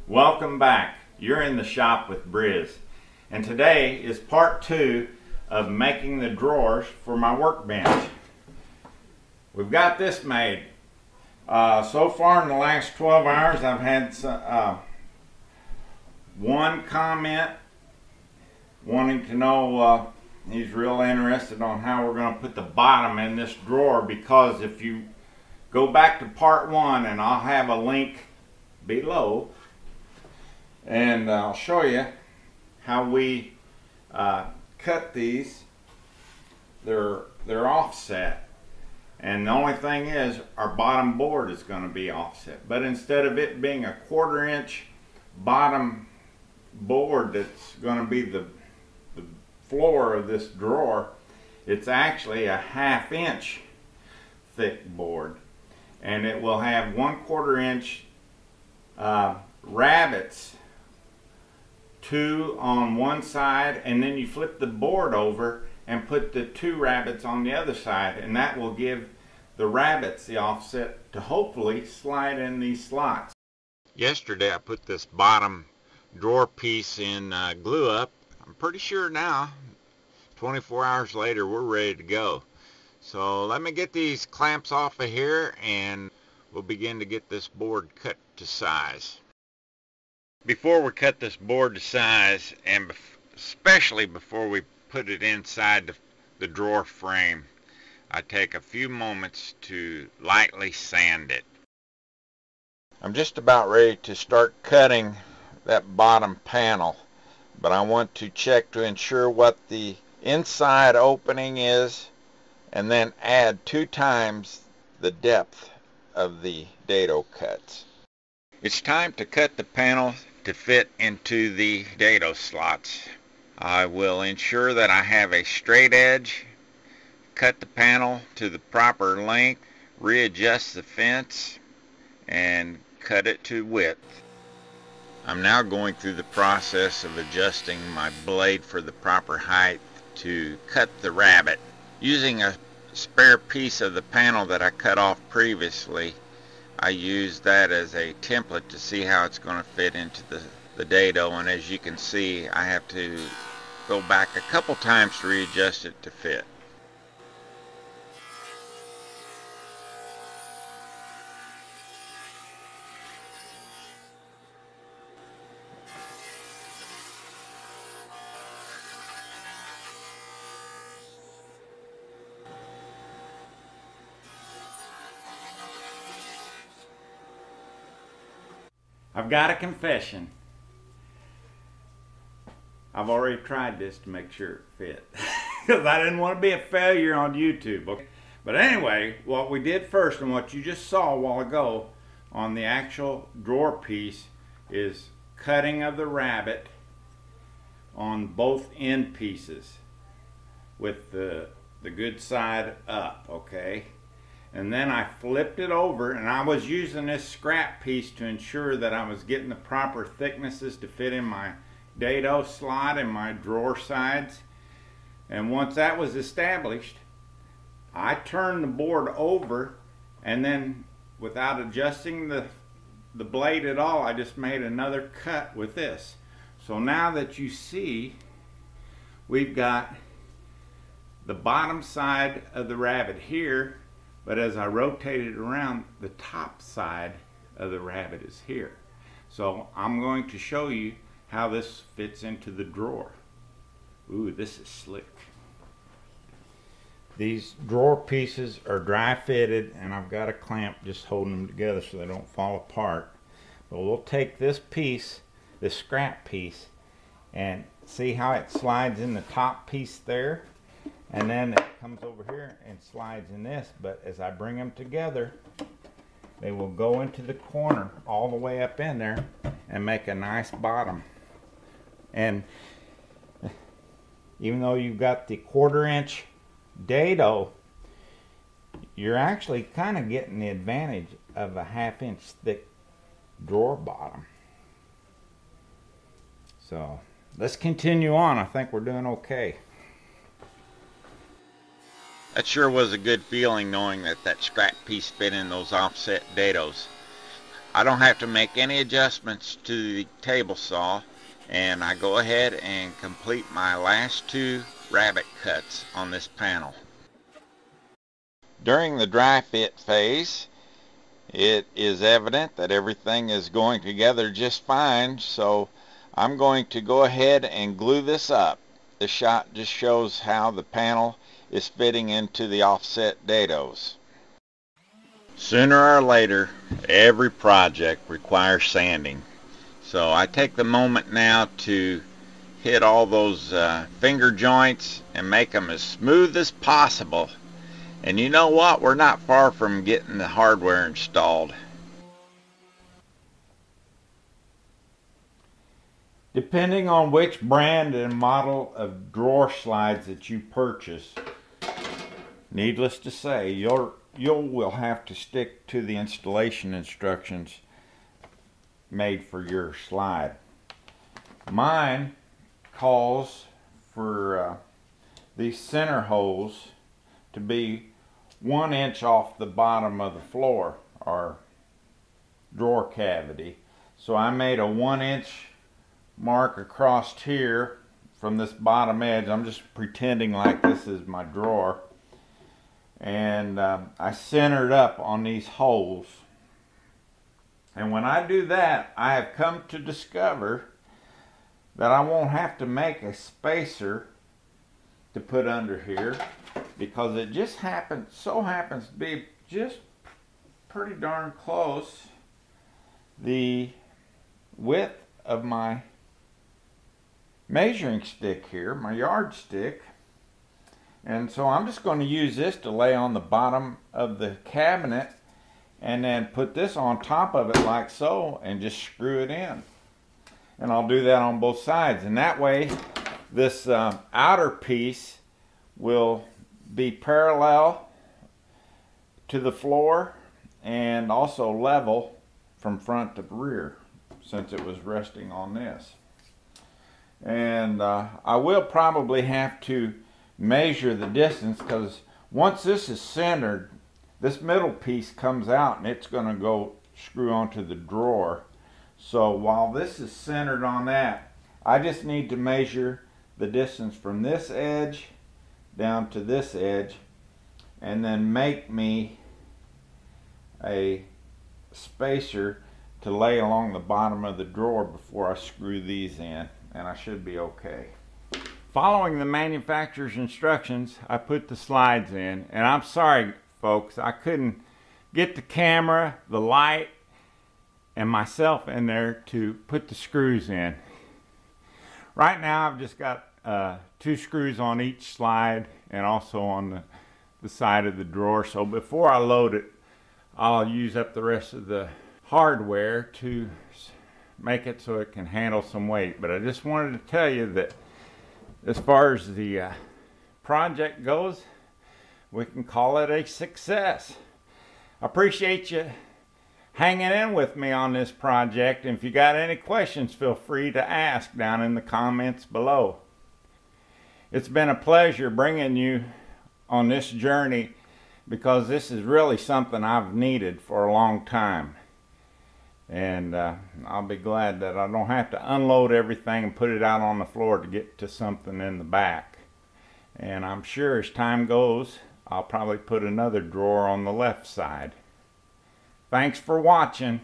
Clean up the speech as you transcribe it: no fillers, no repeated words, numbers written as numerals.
Welcome back. You're in the shop with Briz, and today is part 2 of making the drawers for my workbench. We've got this made. So far in the last 12 hours I've had one comment wanting to know, he's real interested on how we're going to put the bottom in this drawer, because if you go back to part 1, and I'll have a link below, and I'll show you how we cut these. They're offset, and the only thing is our bottom board is going to be offset, but instead of it being a 1/4 inch bottom board that's going to be the floor of this drawer, it's actually a 1/2 inch thick board, and it will have 1/4 inch rabbets, 2 on one side, and then you flip the board over and put the 2 rabbets on the other side, and that will give the rabbets the offset to hopefully slide in these slots. Yesterday I put this bottom drawer piece in glue up. I'm pretty sure now, 24 hours later, we're ready to go. So let me get these clamps off of here and we'll begin to get this board cut to size. Before we cut this board to size, and especially before we put it inside the drawer frame, I take a few moments to lightly sand it. I'm just about ready to start cutting that bottom panel, but I want to check to ensure what the inside opening is, and then add 2 times the depth of the dado cuts. It's time to cut the panel to fit into the dado slots. I will ensure that I have a straight edge, cut the panel to the proper length, readjust the fence, and cut it to width. I'm now going through the process of adjusting my blade for the proper height to cut the rabbet. Using a spare piece of the panel that I cut off previously, I used that as a template to see how it's going to fit into the dado, and as you can see, I have to go back a couple times to readjust it to fit. I've got a confession. I've already tried this to make sure it fit, because I didn't want to be a failure on YouTube. Okay? But anyway, what we did first, and what you just saw a while ago on the actual drawer piece, is cutting of the rabbet on both end pieces with the good side up, okay? And then I flipped it over, and I was using this scrap piece to ensure that I was getting the proper thicknesses to fit in my dado slot and my drawer sides. And once that was established, I turned the board over, and then without adjusting the blade at all, I just made another cut with this. So now that you see, we've got the bottom side of the rabbet here, but as I rotate it around, the top side of the rabbet is here. So I'm going to show you how this fits into the drawer. Ooh, this is slick. These drawer pieces are dry fitted, and I've got a clamp just holding them together so they don't fall apart. But we'll take this piece, this scrap piece, and see how it slides in the top piece there, and then it comes over here and slides in this. But as I bring them together, they will go into the corner all the way up in there and make a nice bottom. And even though you've got the 1/4 inch dado, you're actually kind of getting the advantage of a 1/2 inch thick drawer bottom. So let's continue on. I think we're doing okay. That sure was a good feeling, knowing that that scrap piece fit in those offset dados. I don't have to make any adjustments to the table saw, and I go ahead and complete my last 2 rabbet cuts on this panel. During the dry fit phase, it is evident that everything is going together just fine, so I'm going to go ahead and glue this up. This shot just shows how the panel is fitting into the offset dados. Sooner or later, every project requires sanding. So I take the moment now to hit all those finger joints and make them as smooth as possible. And you know what? We're not far from getting the hardware installed. Depending on which brand and model of drawer slides that you purchase, needless to say, you will have to stick to the installation instructions made for your slide. Mine calls for these center holes to be 1 inch off the bottom of the floor or drawer cavity. So I made a 1 inch mark across here from this bottom edge. I'm just pretending like this is my drawer. And I centered up on these holes. And when I do that, I have come to discover that I won't have to make a spacer to put under here, because it just so happens to be just pretty darn close the width of my measuring stick here, my yardstick. And so I'm just going to use this to lay on the bottom of the cabinet and then put this on top of it like so and just screw it in. And I'll do that on both sides. And that way this outer piece will be parallel to the floor and also level from front to rear, since it was resting on this. And I will probably have to measure the distance, because once this is centered, this middle piece comes out and it's going to go screw onto the drawer. So while this is centered on that, I just need to measure the distance from this edge down to this edge, and then make me a spacer to lay along the bottom of the drawer before I screw these in, and I should be okay. Following the manufacturer's instructions, I put the slides in, and I'm sorry folks, I couldn't get the camera, the light, and myself in there to put the screws in. Right now I've just got 2 screws on each slide and also on the side of the drawer, so before I load it, I'll use up the rest of the hardware to make it so it can handle some weight. But I just wanted to tell you that as far as the project goes, we can call it a success. I appreciate you hanging in with me on this project, and if you got any questions, feel free to ask down in the comments below. It's been a pleasure bringing you on this journey, because this is really something I've needed for a long time. And I'll be glad that I don't have to unload everything and put it out on the floor to get to something in the back. And I'm sure as time goes, I'll probably put another drawer on the left side. Thanks for watching.